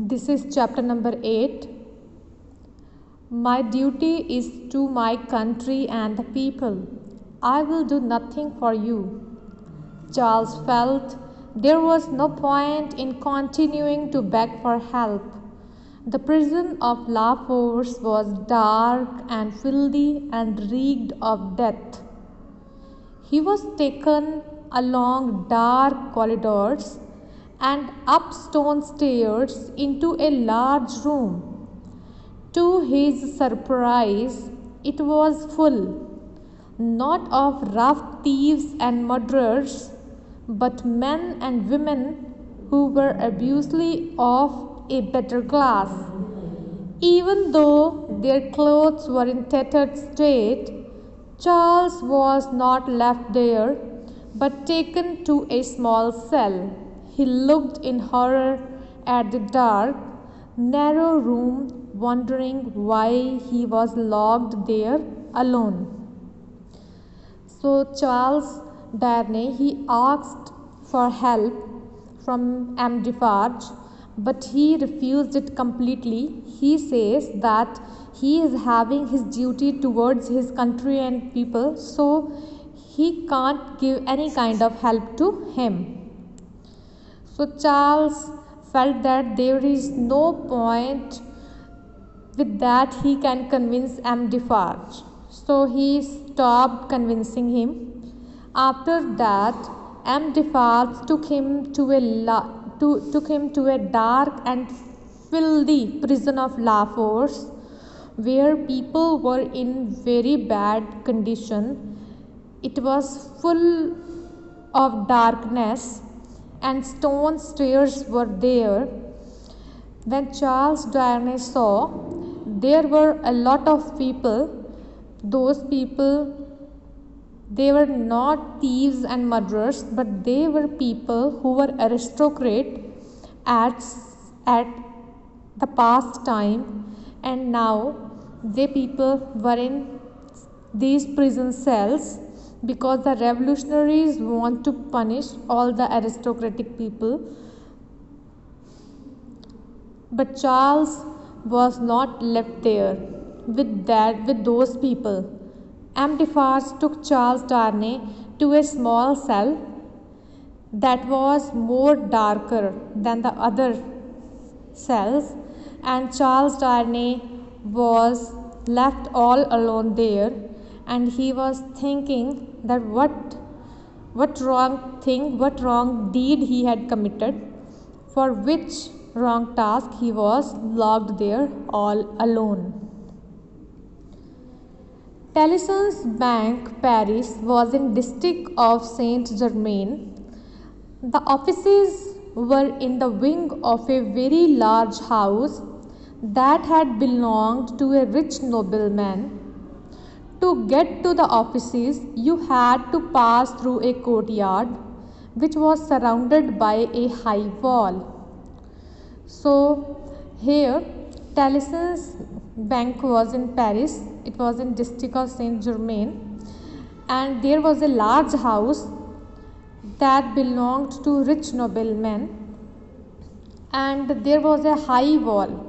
This is chapter number 8. My duty is to my country and the people. I will do nothing for you. Charles felt there was no point in continuing to beg for help. The prison of La Force was dark and filthy and reeked of death. He was taken along dark corridors and up stone stairs into a large room. To his surprise, it was full, not of rough thieves and murderers, but men and women who were obviously of a better class. Even though their clothes were in tattered state, Charles was not left there, but taken to a small cell. He looked in horror at the dark, narrow room, wondering why he was locked there alone. So Charles Darnay, he asked for help from M. Defarge, but he refused it completely. He says that he is having his duty towards his country and people, so he can't give any kind of help to him. So Charles felt that there is no point with that he can convince M. Defarge. So he stopped convincing him. After that, M. Defarge took him to a dark and filthy prison of La Force, where people were in very bad condition. It was full of darkness and stone stairs were there. When Charles Darnay saw there were a lot of people, those people, they were not thieves and murderers, but they were people who were aristocrats at the past time, and now they people were in these prison cells because the revolutionaries want to punish all the aristocratic people. But Charles was not left there with those people. M. Defarge took Charles Darnay to a small cell that was more darker than the other cells, and Charles Darnay was left all alone there, and he was thinking that what wrong deed he had committed, for which wrong task he was locked there all alone. Tellyson's Bank, Paris, was in district of Saint-Germain. The offices were in the wing of a very large house that had belonged to a rich nobleman. To get to the offices, you had to pass through a courtyard which was surrounded by a high wall. So here Tellyson's Bank was in Paris. It was in district of Saint-Germain, and there was a large house that belonged to rich noblemen, and there was a high wall.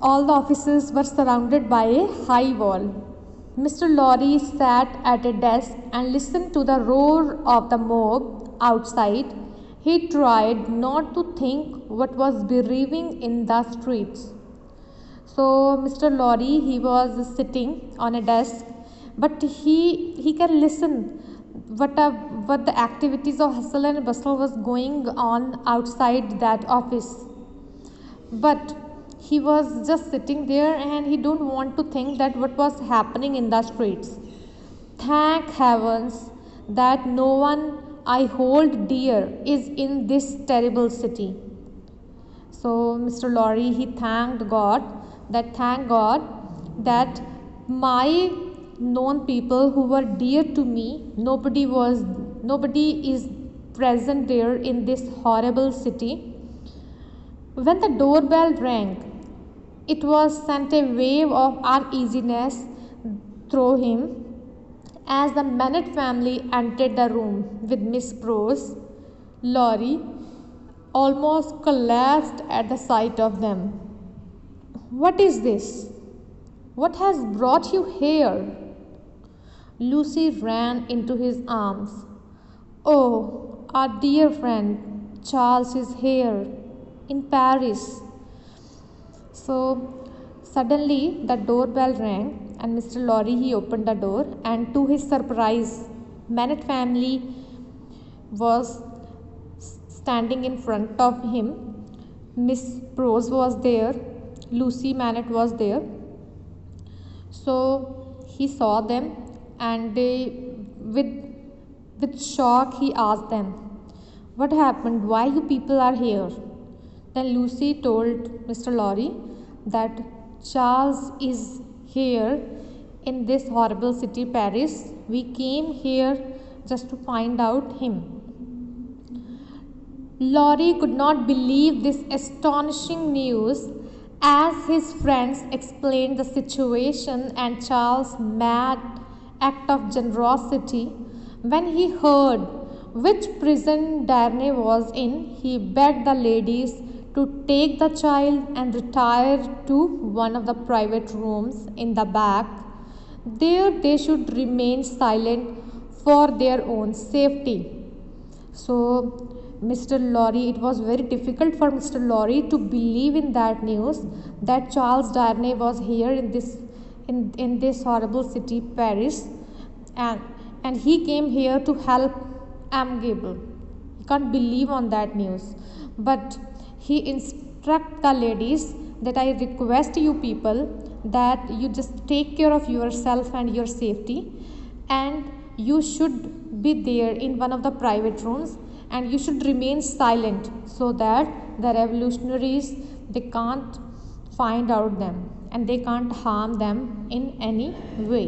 All the offices were surrounded by a high wall. Mr. Lorry sat at a desk and listened to the roar of the mob outside. He tried not to think what was bereaving in the streets. So Mr. Lorry, he was sitting on a desk, but he can listen what the activities of hustle and bustle was going on outside that office. But he was just sitting there and he don't want to think that what was happening in the streets. Thank heavens that no one I hold dear is in this terrible city. So Mr. Lorry, he thanked God that my known people who were dear to me, nobody is present there in this horrible city. When the doorbell rang, it was sent a wave of uneasiness through him as the Manet family entered the room with Miss Prose, Lorry, almost collapsed at the sight of them. What is this? What has brought you here? Lucy ran into his arms. Oh, our dear friend, Charles is here, in Paris. So, suddenly the doorbell rang and Mr. Lorry he opened the door, and to his surprise, Manet family was standing in front of him. Miss Prose was there, Lucy Manet was there. So he saw them, and with shock he asked them, "What happened? Why you people are here?" Then Lucy told Mr. Lorry that Charles is here in this horrible city, Paris. We came here just to find out him. Lorry could not believe this astonishing news as his friends explained the situation and Charles' mad act of generosity. When he heard which prison Darnay was in, he begged the ladies to take the child and retire to one of the private rooms in the back. There they should remain silent for their own safety. So Mr. Lorry, it was very difficult for Mr. Lorry to believe in that news that Charles Darnay was here in this horrible city, Paris, and he came here to help M. Gable. He can't believe on that news, but he instruct the ladies that I request you people that you just take care of yourself and your safety, and you should be there in one of the private rooms, and you should remain silent so that the revolutionaries they can't find out them and they can't harm them in any way.